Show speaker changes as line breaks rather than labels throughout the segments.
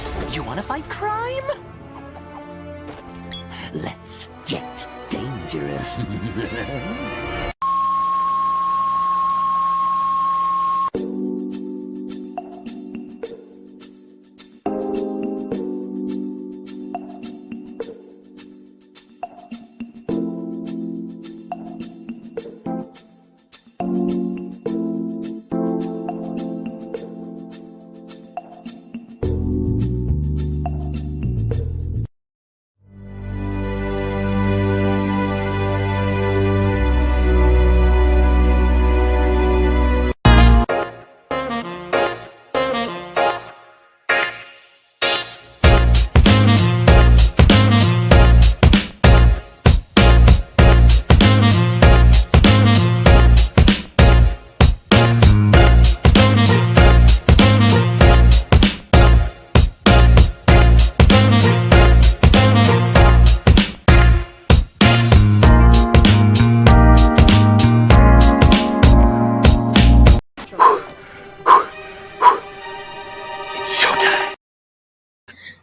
what? You want to fight crime? Let's get dangerous.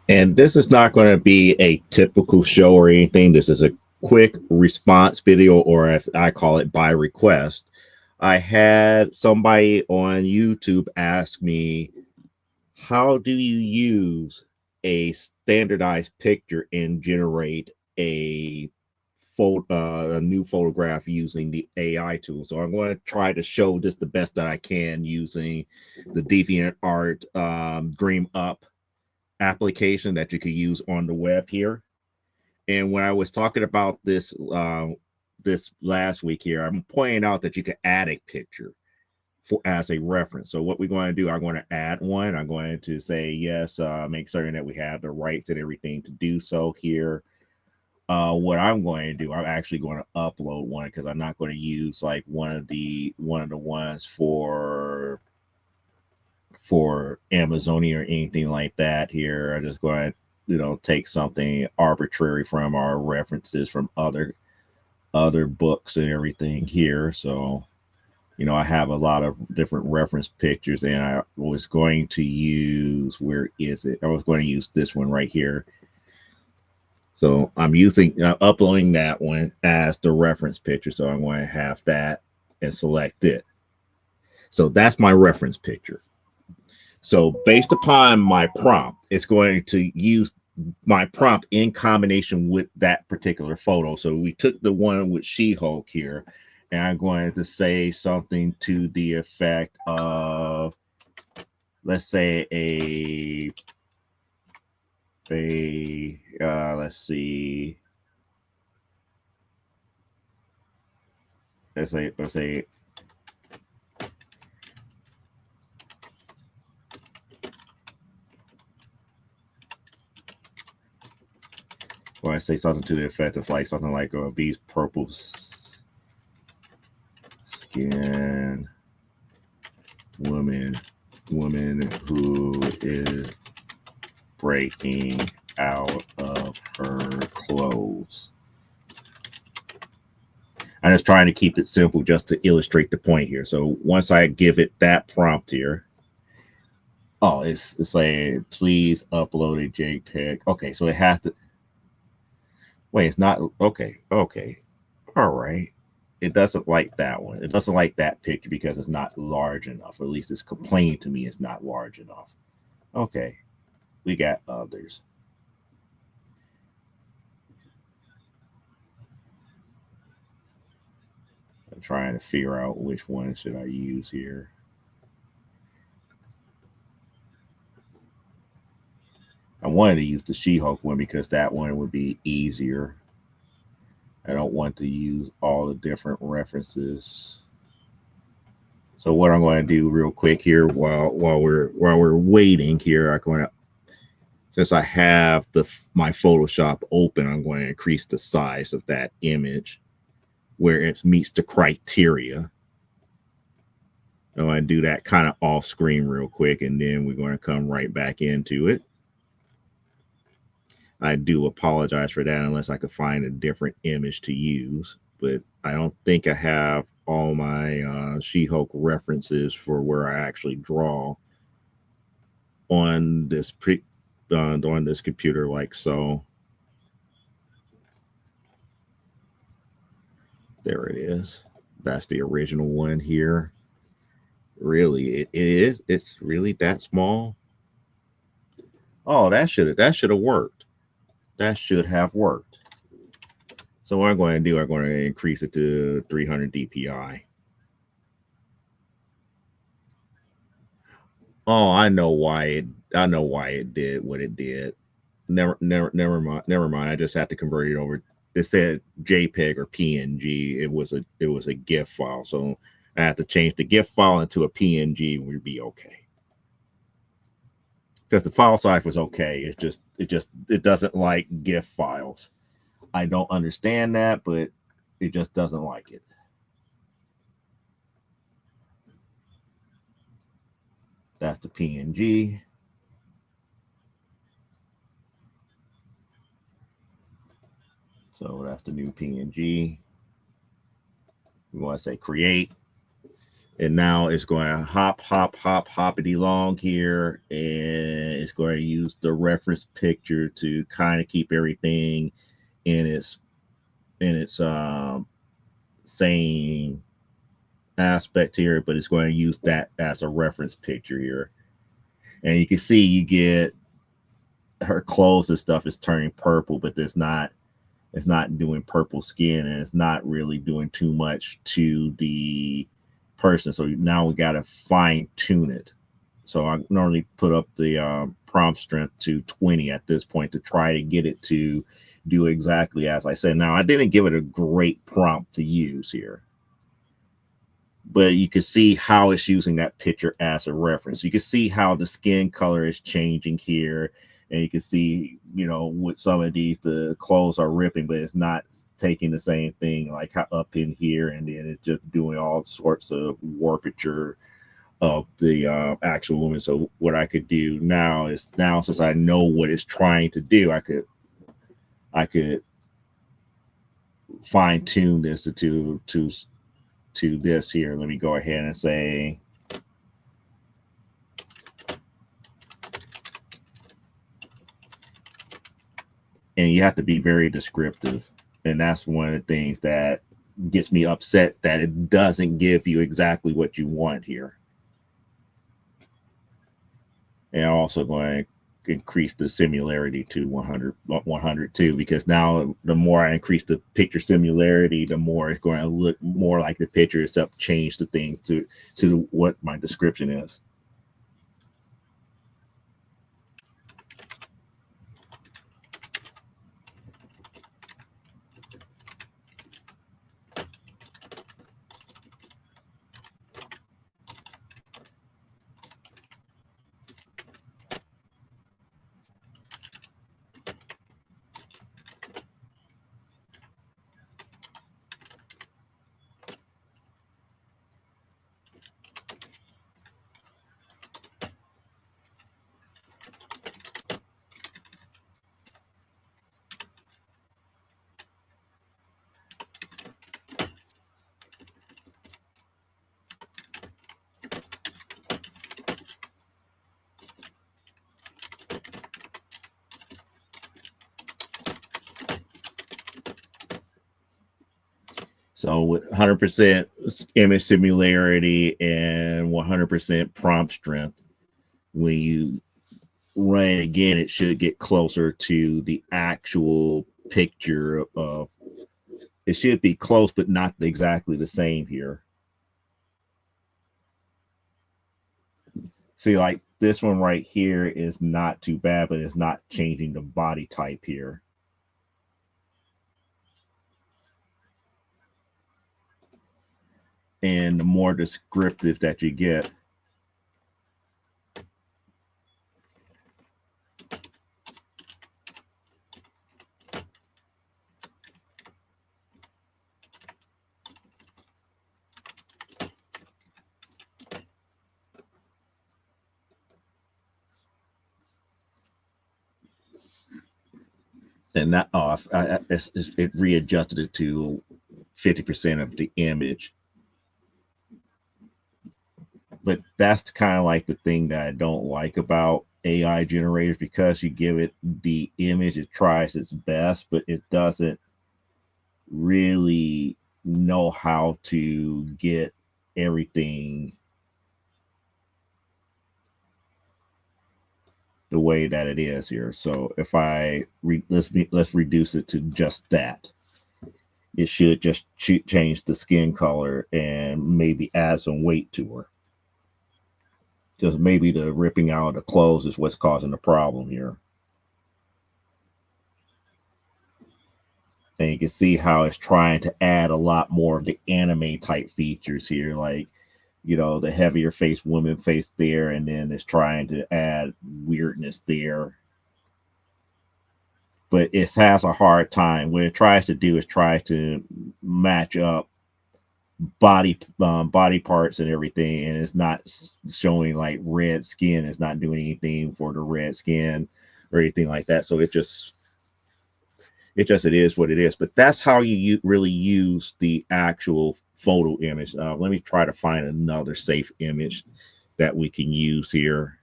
And this is not going to be a typical show or anything. This is a quick response video, or as I call it, by request. I had somebody on YouTube ask me, how do you use a standardized picture and generate a new photograph using the AI tool? So I'm going to try to show this the best that I can using the DeviantArt Dream Up application that you could use on the web here. And when I was talking about this this last week here, I'm pointing out that you can add a picture as a reference. So what we're going to do, I'm going to add one. I'm going to say yes, make certain that we have the rights and everything to do so here. What I'm going to do, I'm actually going to upload one because I'm not going to use like one of the ones for Amazonia or anything like that here. I'm just going to take something arbitrary from our references from other books and everything here. So I have a lot of different reference pictures, and I was going to use, where is it? I was going to use this one right here. So I'm uploading that one as the reference picture. So I'm going to have that and select it. So that's my reference picture. So based upon my prompt, it's going to use my prompt in combination with that particular photo. So we took the one with She-Hulk here, and I'm going to say something to the effect of, let's say let's see, let's say or I say something to the effect of like something like these purple skin woman who is breaking out of her clothes. I'm just trying to keep it simple just to illustrate the point here. So once I give it that prompt here, oh, it's saying please upload a JPEG. Okay, so it has to. Wait, it's not okay. Okay, all right. It doesn't like that one. It doesn't like that picture because it's not large enough. Or at least it's complaining to me it's not large enough. Okay, we got others. I'm trying to figure out which one should I use here. I wanted to use the She-Hulk one because that one would be easier. I don't want to use all the different references. So what I'm going to do real quick here while we're waiting here, I'm going to, since I have my Photoshop open, I'm going to increase the size of that image where it meets the criteria. I'm going to do that kind of off screen real quick, and then we're going to come right back into it. I do apologize for that unless I could find a different image to use, but I don't think I have all my She-Hulk references for where I actually draw on this on this computer like so. There it is. That's the original one here. Really, it is. It's really that small. Oh, that should have worked. That should have worked. So what I'm going to do, I'm going to increase it to 300 DPI. Oh, I know why it did what it did. Never mind. I just had to convert it over. It said JPEG or PNG. It was a GIF file, so I had to change the GIF file into a PNG, and we'd be okay. Because the file size was okay. It doesn't like GIF files. I don't understand that, but it just doesn't like it. That's the PNG. So that's the new PNG. We want to say create. And now it's going to hoppity long here. And it's going to use the reference picture to kind of keep everything in its same aspect here, but it's going to use that as a reference picture here. And you can see you get her clothes and stuff is turning purple, but it's not doing purple skin, and it's not really doing too much to the person. So now we got to fine tune it. So I normally put up the prompt strength to 20 at this point to try to get it to do exactly as I said. Now I didn't give it a great prompt to use here, but you can see how it's using that picture as a reference. You can see how the skin color is changing here. And you can see, with some of these, the clothes are ripping, but it's not taking the same thing like up in here. And then it's just doing all sorts of warpature of the actual woman. So what I could do now since I know what it's trying to do, I could fine tune this to this here. Let me go ahead and say, and you have to be very descriptive. And that's one of the things that gets me upset, that it doesn't give you exactly what you want here. And I'm also going to increase the similarity to 100 too, because now the more I increase the picture similarity, the more it's going to look more like the picture itself, change the things to what my description is. So with 100% image similarity and 100% prompt strength, when you run it again, it should get closer to the actual picture of. It should be close, but not exactly the same here. See, like this one right here is not too bad, but it's not changing the body type here. And the more descriptive that you get, and that off, it readjusted it to 50% of the image. But that's kind of like the thing that I don't like about AI generators, because you give it the image, it tries its best, but it doesn't really know how to get everything the way that it is here. So if let's reduce it to just that. It should just change the skin color and maybe add some weight to her. Because maybe the ripping out of the clothes is what's causing the problem here. And you can see how it's trying to add a lot more of the anime type features here, like, you know, the heavier face woman face there, and then it's trying to add weirdness there. But it has a hard time. What it tries to do is try to match up body parts and everything, and it's not showing like red skin. It's not doing anything for the red skin or anything like that. So it is what it is. But that's how you really use the actual photo image. Let me try to find another safe image that we can use here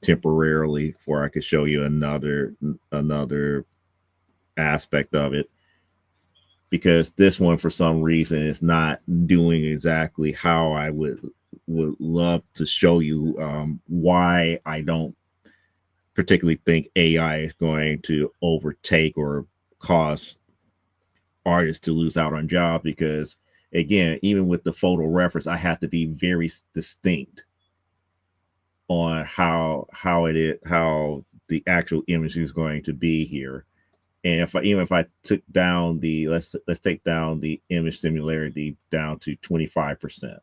temporarily, before I could show you another aspect of it, because this one for some reason is not doing exactly how I would love to show you, why I don't particularly think AI is going to overtake or cause artists to lose out on jobs. Because again, even with the photo reference, I have to be very distinct on how the actual image is going to be here. And if I took down the, let's take down the image similarity down to 25%,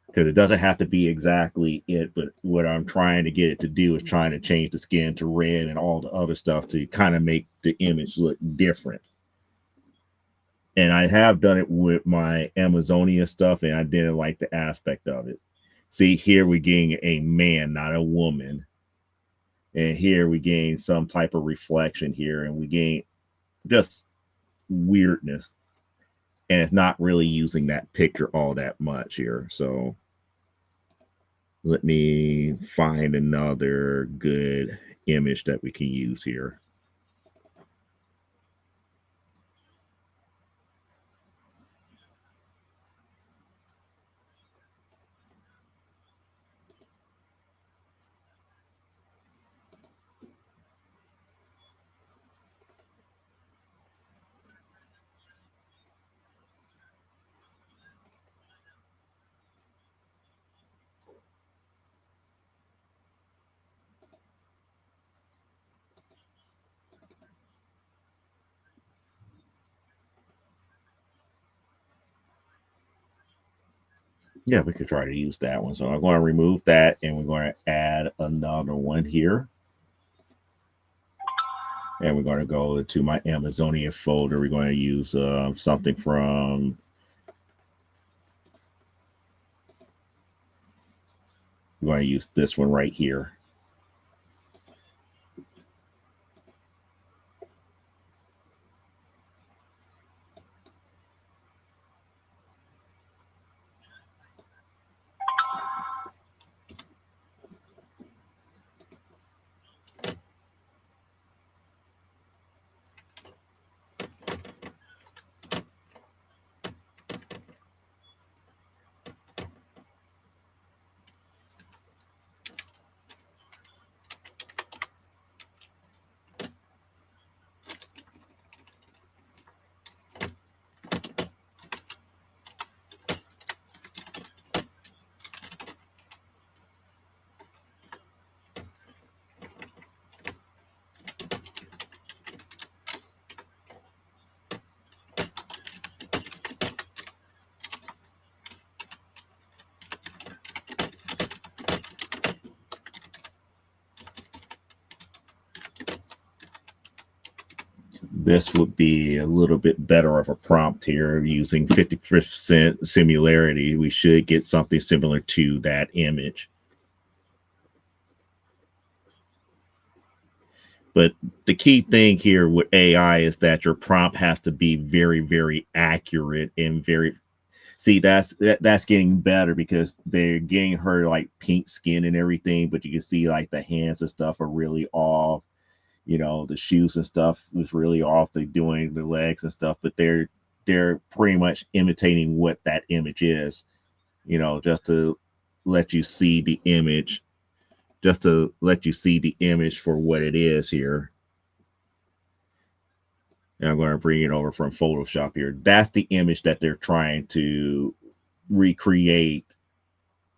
because it doesn't have to be exactly it, but what I'm trying to get it to do is trying to change the skin to red and all the other stuff to kind of make the image look different. And I have done it with my Amazonia stuff, and I didn't like the aspect of it. See, here we gain a man, not a woman. And here we gain some type of reflection here, and we gain just weirdness. And it's not really using that picture all that much here. So let me find another good image that we can use here. Yeah, we could try to use that one. So I'm going to remove that, and we're going to add another one here. And we're going to go to my Amazonia folder. We're going to use something from, we're going to use this one right here. This would be a little bit better of a prompt here. Using 50% similarity, we should get something similar to that image. But the key thing here with AI is that your prompt has to be very, very accurate and very. See, that's getting better because they're getting her like pink skin and everything, but you can see like the hands and stuff are really off. You know, the shoes and stuff was really off. They're doing the legs and stuff, but they're pretty much imitating what that image is. You know, just to let you see the image, just to let you see the image for what it is here. And I'm going to bring it over from Photoshop here. That's the image that they're trying to recreate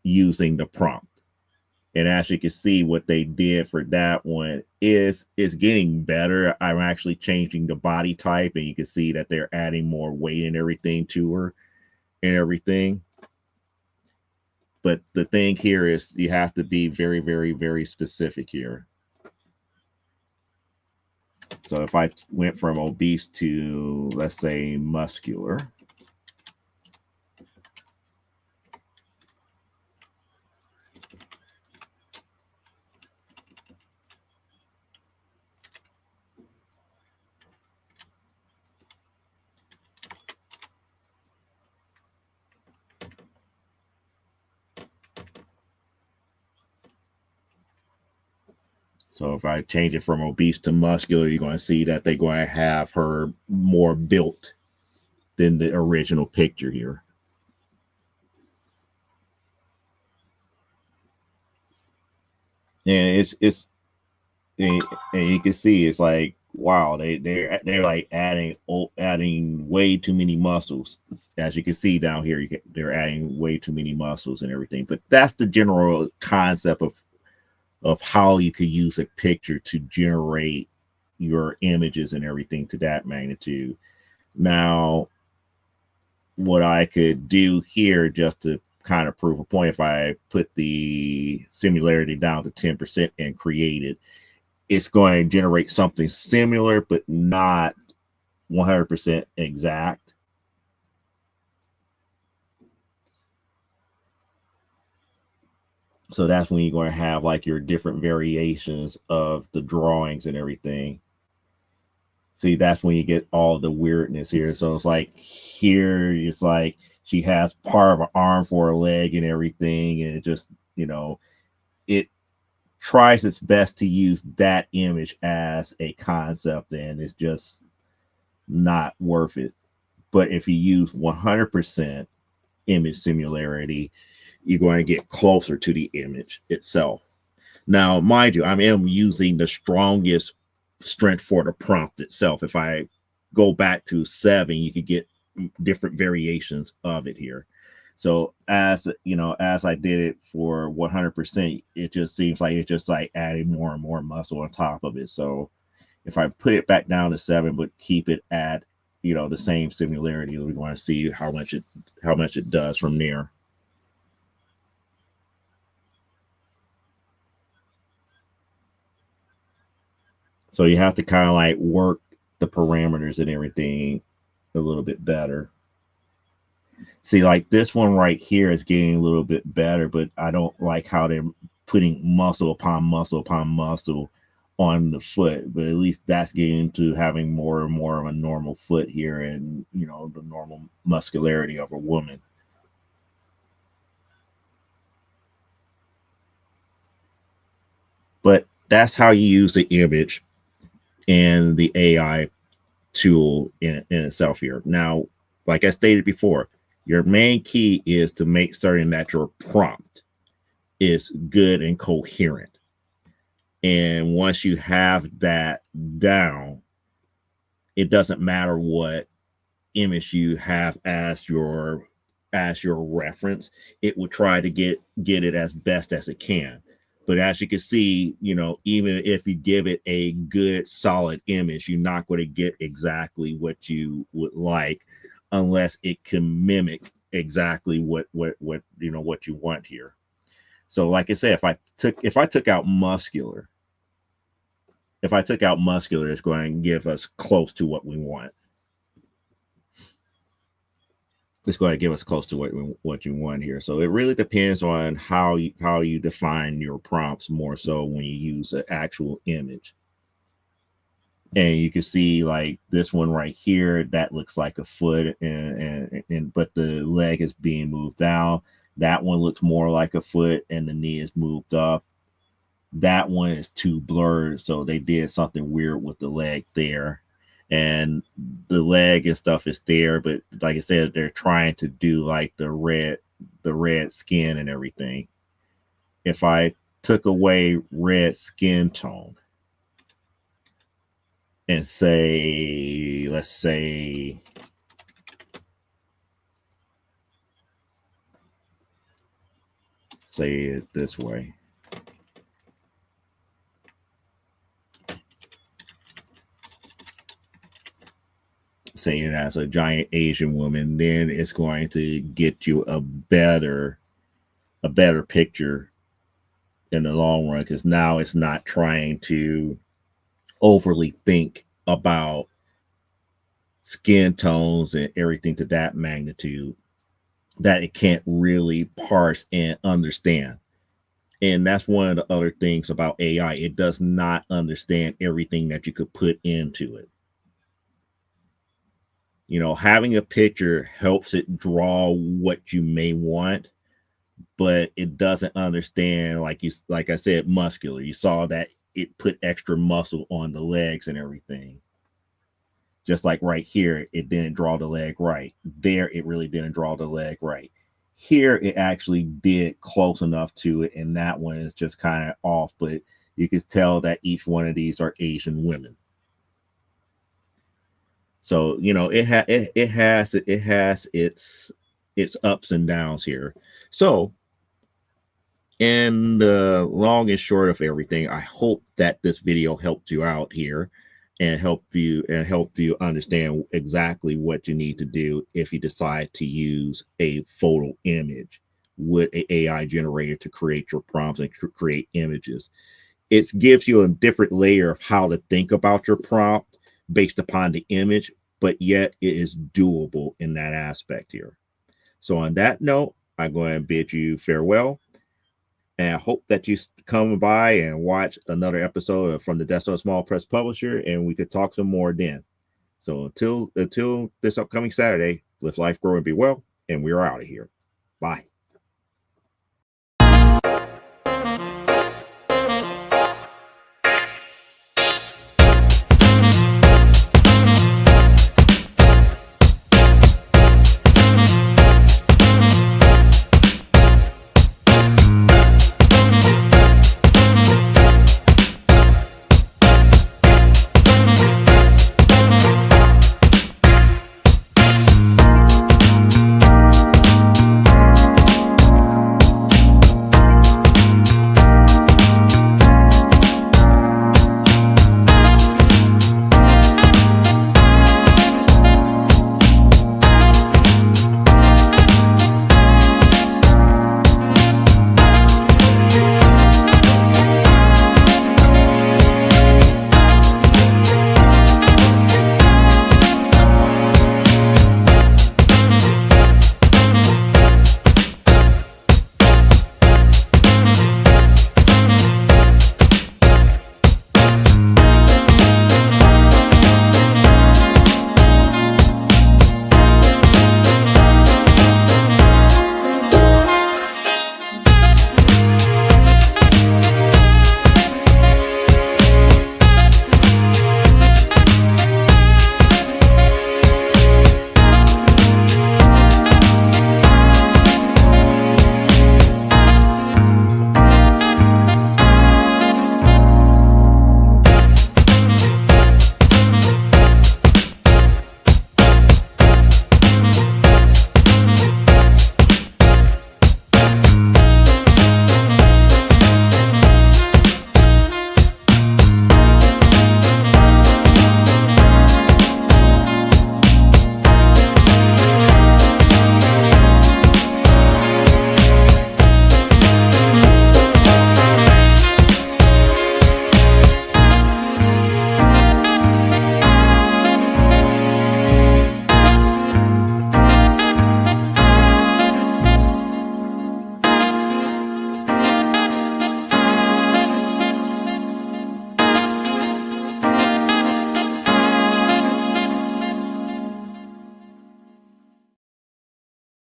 using the prompt. And as you can see, what they did for that one is getting better. I'm actually changing the body type, and you can see that they're adding more weight and everything to her and everything. But the thing here is you have to be very, very, very specific here. So if I went from obese to, let's say, muscular. So if I change it from obese to muscular, you're going to see that they're going to have her more built than the original picture here. And and you can see it's like, wow, they're like adding way too many muscles. As you can see down here, they're adding way too many muscles and everything. But that's the general concept of how you could use a picture to generate your images and everything to that magnitude. Now, what I could do here just to kind of prove a point, if I put the similarity down to 10% and create it, it's going to generate something similar, but not 100% exact. So that's when you're going to have like your different variations of the drawings and everything. See, that's when you get all the weirdness here. So it's like here, it's like she has part of an arm for a leg and everything. And it just, you know, it tries its best to use that image as a concept, and it's just not worth it. But if you use 100% image similarity, you're going to get closer to the image itself. Now, mind you, I am using the strongest strength for the prompt itself. If I go back to 7, you could get different variations of it here. So as you know, as I did it for 100%, it just seems like it's just like adding more and more muscle on top of it. So if I put it back down to 7, but keep it at, you know, the same similarity, we want to see how much it does from there. So you have to kind of like work the parameters and everything a little bit better. See, like this one right here is getting a little bit better, but I don't like how they're putting muscle upon muscle upon muscle on the foot. But at least that's getting to having more and more of a normal foot here, and you know, the normal muscularity of a woman. But that's how you use the image and the AI tool in itself here. Now, like I stated before, your main key is to make certain that your prompt is good and coherent. And once you have that down, it doesn't matter what image you have as your reference. It will try to get it as best as it can. But as you can see, you know, even if you give it a good solid image, you're not going to get exactly what you would like unless it can mimic exactly what you know what you want here. So like I said, if I took out muscular, it's going to give us close to what we want. It's going to give us close to what you want here. So it really depends on how you define your prompts more so when you use an actual image. And you can see like this one right here that looks like a foot, and but the leg is being moved down. That one looks more like a foot and the knee is moved up. That one is too blurred, so they did something weird with the leg there. And the leg and stuff is there, but like I said, they're trying to do like the red skin and everything. If I took away red skin tone and say, let's say it this way. Say it as a giant Asian woman, then it's going to get you a better picture in the long run, because now it's not trying to overly think about skin tones and everything to that magnitude that it can't really parse and understand. And that's one of the other things about AI. It does not understand everything that you could put into it. You know, having a picture helps it draw what you may want, but it doesn't understand, like I said, muscular. You saw that it put extra muscle on the legs and everything. Just like right here, it didn't draw the leg right. There, it really didn't draw the leg right. Here, it actually did close enough to it, and that one is just kind of off. But you can tell that each one of these are Asian women. So you know it has its ups and downs here. So in the long and short of everything, I hope that this video helped you out here and help you understand exactly what you need to do if you decide to use a photo image with a AI generator to create your prompts and create images. It gives you a different layer of how to think about your prompt based upon the image, but yet it is doable in that aspect here. So on that note, I'm going to bid you farewell, and I hope that you come by and watch another episode of From the Desk of a Small Press Publisher, and we could talk some more then. So until this upcoming Saturday, live life, grow, and be well, and we're out of here. Bye.